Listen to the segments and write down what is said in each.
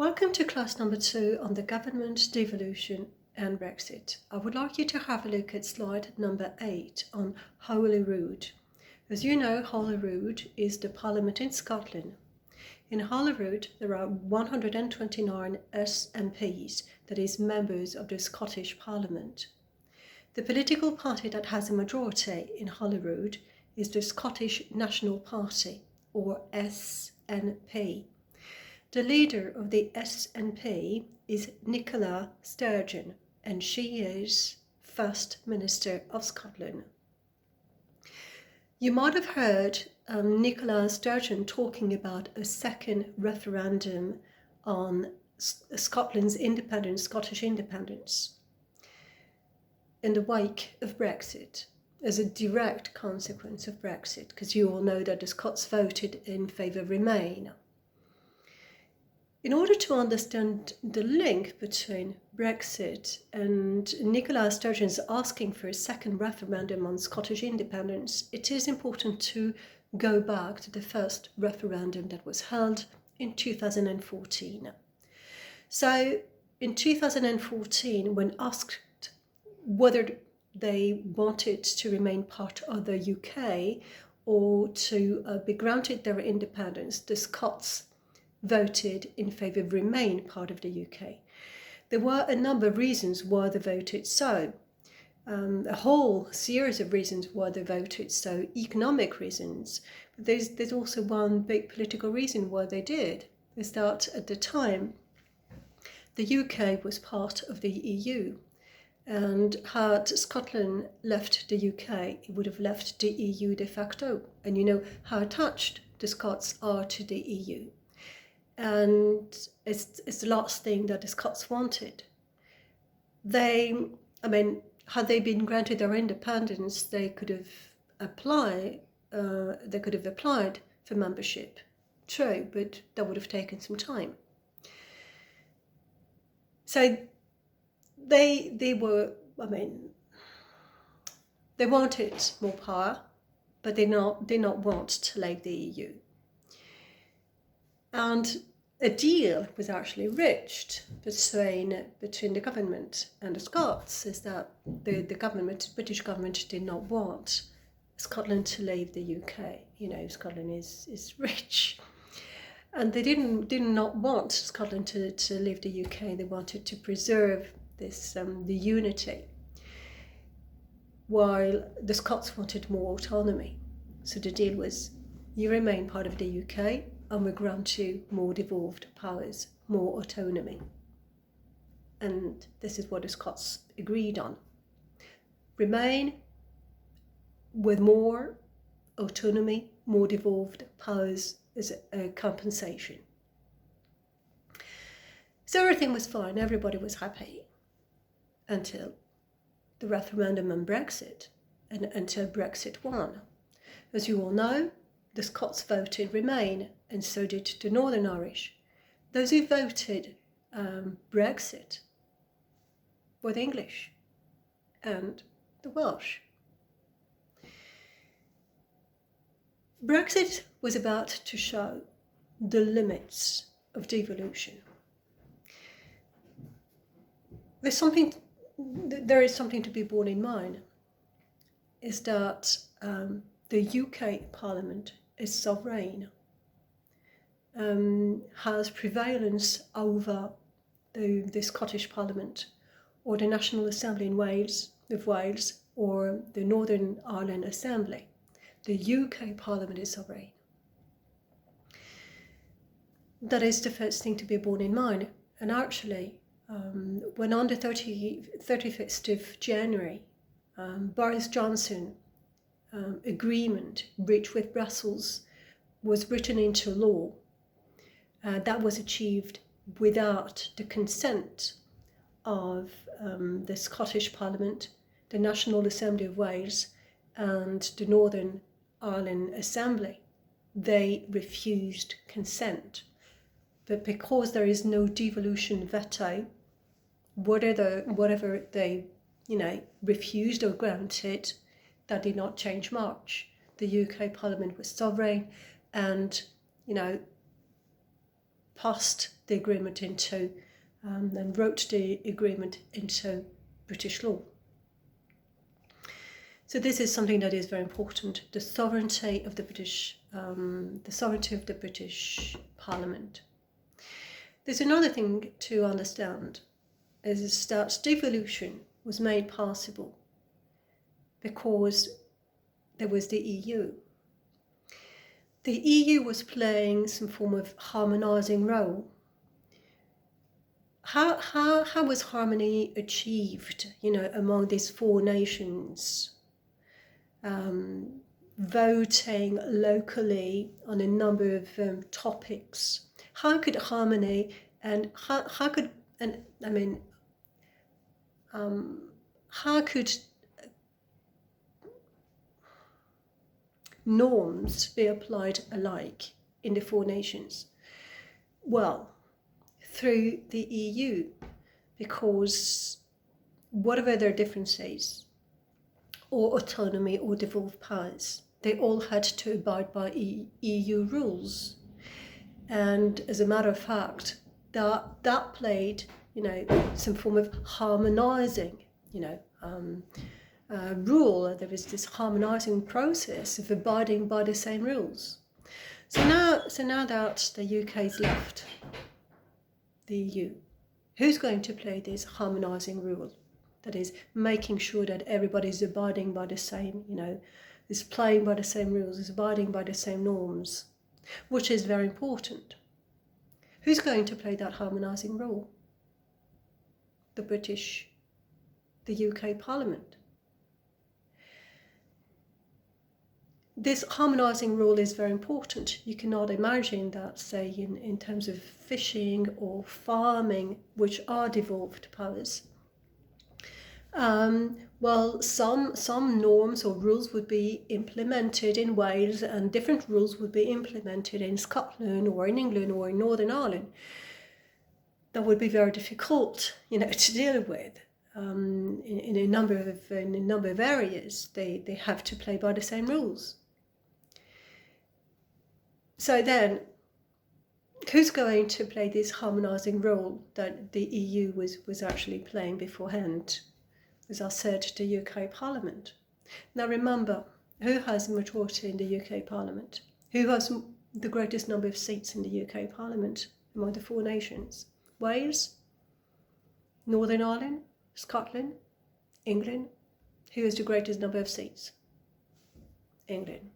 Welcome to class number 2 on the government devolution and Brexit. I would like you to have a look at slide number 8 on Holyrood. As you know, Holyrood is the parliament in Scotland. In Holyrood, there are 129 SMPs, that is, members of the Scottish Parliament. The political party that has a majority in Holyrood is the Scottish National Party, or SNP. The leader of the SNP is Nicola Sturgeon, and she is First Minister of Scotland. You might have heard Nicola Sturgeon talking about a second referendum on Scotland's independence, Scottish independence, in the wake of Brexit, as a direct consequence of Brexit, because you all know that the Scots voted in favour of Remain. In order to understand the link between Brexit and Nicola Sturgeon's asking for a second referendum on Scottish independence, it is important to go back to the first referendum that was held in 2014. So in 2014, when asked whether they wanted to remain part of the UK or to be granted their independence, the Scots voted in favour of Remain part of the UK. There were a number of reasons why they voted so. A whole series of reasons why they voted so, economic reasons. But there's also one big political reason why they did, is that at the time the UK was part of the EU. And had Scotland left the UK, it would have left the EU de facto. And you know how attached the Scots are to the EU. And it's the last thing that the Scots wanted. Had they been granted their independence, they could have applied for membership. True, but that would have taken some time. So they wanted more power, but they did not want to leave the EU. And a deal was actually reached between the government and the Scots, is that the British government did not want Scotland to leave the UK. You know, Scotland is rich. And they did not want Scotland to leave the UK. They wanted to preserve this the unity, while the Scots wanted more autonomy. So the deal was, you remain part of the UK, and we grant you more devolved powers, more autonomy. And this is what the Scots agreed on. Remain with more autonomy, more devolved powers as a compensation. So everything was fine, everybody was happy, until the referendum on Brexit, and until Brexit won. As you all know, the Scots voted Remain, and so did the Northern Irish. Those who voted Brexit were the English and the Welsh. Brexit was about to show the limits of devolution. There is something to be borne in mind, is that the UK Parliament is sovereign, has prevalence over the Scottish Parliament or the National Assembly in Wales, or the Northern Ireland Assembly. The UK Parliament is sovereign. That is the first thing to be borne in mind. And actually, when on the 31st of January, Boris Johnson agreement reached with Brussels was written into law, that was achieved without the consent of the Scottish Parliament, the National Assembly of Wales, and the Northern Ireland Assembly. They refused consent. But because there is no devolution veto, whatever they refused or granted, that did not change much. The UK Parliament was sovereign, and passed the agreement into and wrote the agreement into British law. So this is something that is very important: the sovereignty of the British Parliament. There's another thing to understand, is that devolution was made possible because there was the EU. The EU was playing some form of harmonising role. How was harmony achieved, among these four nations, voting locally on a number of topics? How could harmony and how could norms be applied alike in the four nations? Well, through the EU, because whatever their differences or autonomy or devolved powers, they all had to abide by EU rules. And as a matter of fact, that played, some form of harmonising, rule. There was this harmonising process of abiding by the same rules. So now that the UK's left the EU, who's going to play this harmonising rule? That is, making sure that everybody's abiding by the same, is playing by the same rules, is abiding by the same norms, which is very important. Who's going to play that harmonising role? The UK Parliament. This harmonising rule is very important. You cannot imagine that, say, in terms of fishing or farming, which are devolved powers. Well, some norms or rules would be implemented in Wales, and different rules would be implemented in Scotland or in England or in Northern Ireland. That would be very difficult, to deal with. In a number of areas, they have to play by the same rules. So then, who's going to play this harmonising role that the EU was actually playing beforehand? As I said, the UK Parliament. Now remember, who has a majority in the UK Parliament? Who has the greatest number of seats in the UK Parliament among the four nations? Wales? Northern Ireland? Scotland? England? Who has the greatest number of seats? England.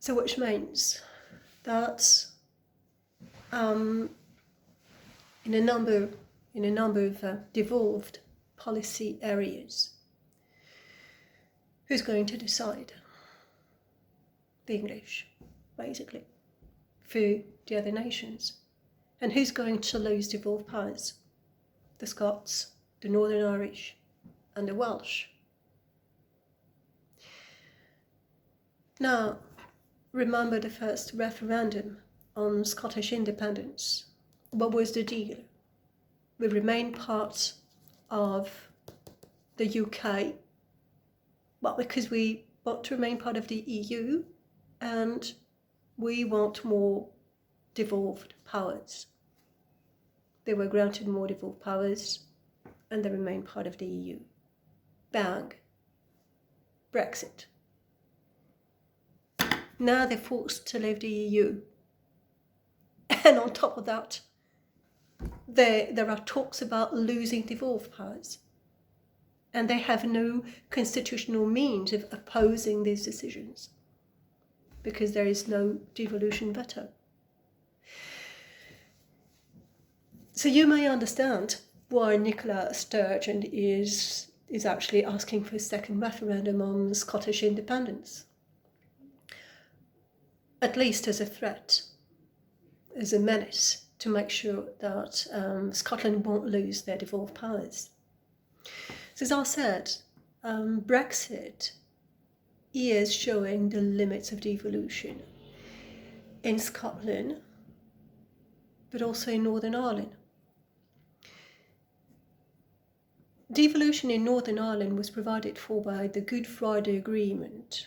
So which means that in a number of devolved policy areas, who's going to decide? The English, basically, for the other nations. And who's going to lose devolved powers? The Scots, the Northern Irish, and the Welsh. Now, remember the first referendum on Scottish independence. What was the deal? We remain part of the UK, well, because we want to remain part of the EU and we want more devolved powers. They were granted more devolved powers and they remain part of the EU. Bang. Brexit. Now they're forced to leave the EU. And on top of that, there are talks about losing devolved powers. And they have no constitutional means of opposing these decisions because there is no devolution veto. So you may understand why Nicola Sturgeon is actually asking for a second referendum on Scottish independence. At least as a threat, as a menace, to make sure that Scotland won't lose their devolved powers. So as I said, Brexit is showing the limits of devolution in Scotland, but also in Northern Ireland. Devolution in Northern Ireland was provided for by the Good Friday Agreement,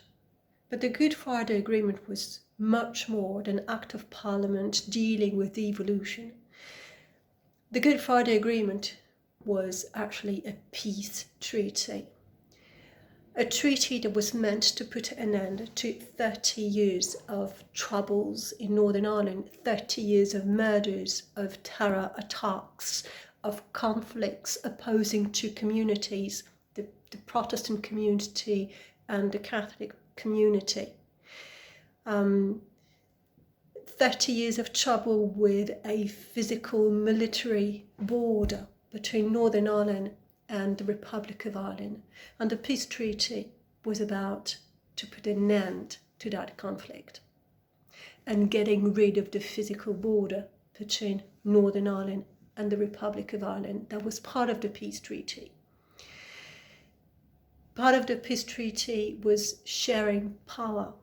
but the Good Friday Agreement was much more than an Act of Parliament dealing with devolution. The Good Friday Agreement was actually a peace treaty. A treaty that was meant to put an end to 30 years of troubles in Northern Ireland, 30 years of murders, of terror attacks, of conflicts opposing two communities, the Protestant community and the Catholic community. 30 years of trouble with a physical military border between Northern Ireland and the Republic of Ireland. And the peace treaty was about to put an end to that conflict and getting rid of the physical border between Northern Ireland and the Republic of Ireland. That was part of the peace treaty. Part of the peace treaty was sharing power.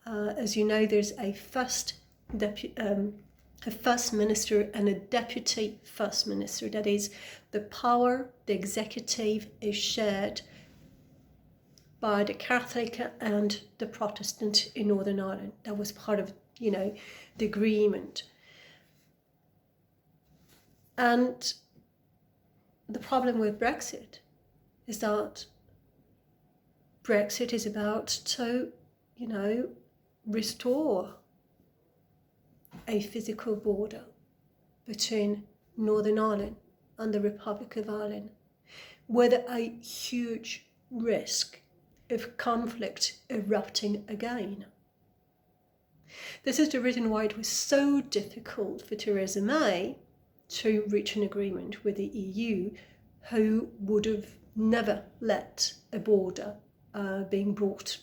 As you know, there's a first minister and a deputy first minister. That is, the power, the executive, is shared by the Catholic and the Protestant in Northern Ireland. That was part of, the agreement. And the problem with Brexit is that Brexit is about to, restore a physical border between Northern Ireland and the Republic of Ireland, with a huge risk of conflict erupting again. This is the reason why it was so difficult for Theresa May to reach an agreement with the EU, who would have never let a border being brought,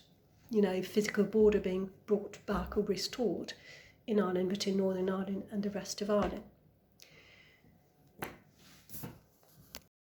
physical border being brought back or restored in Ireland between Northern Ireland and the rest of Ireland.